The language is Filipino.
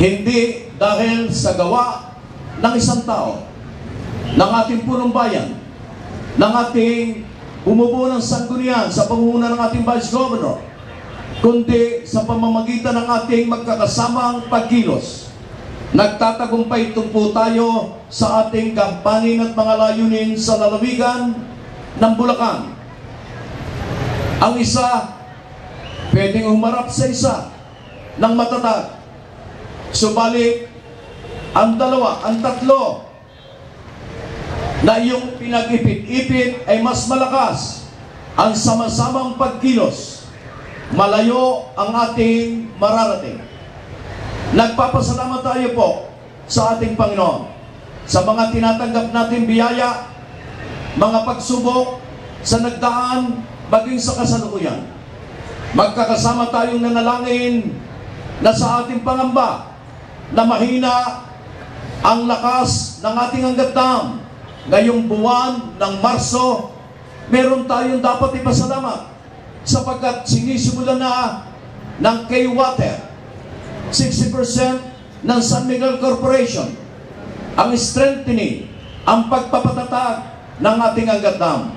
Hindi dahil sa gawa ng isang tao, ng ating punong bayan, ng ating bumubuo ng sanggunian sa pangunguna ng ating Vice Governor, kundi sa pamamagitan ng ating magkakasamang pagkilos. Nagtatagumpay po tayo sa ating kampanin at mga layunin sa lalawigan ng Bulacan. Ang isa, pwedeng humarap sa isa ng matatag. Subalit, ang dalawa, ang tatlo, na iyong pinag-ipit-ipit ay mas malakas. Ang sama-samang pagkilos, malayo ang ating mararating. Nagpapasalamat tayo po sa ating Panginoon sa mga tinatanggap natin biyaya, mga pagsubok sa nagdaan, maging sa kasalukuyan. Magkakasama tayong nanalangin na sa ating pangamba na mahina ang lakas ng ating hanggaddam. Ngayong buwan ng Marso, meron tayong dapat ipasalamat sapagkat sinisimulan na ng K-Water, 60% ng San Miguel Corporation, ang strengthening, ang pagpapatatag ng ating hanggaddam.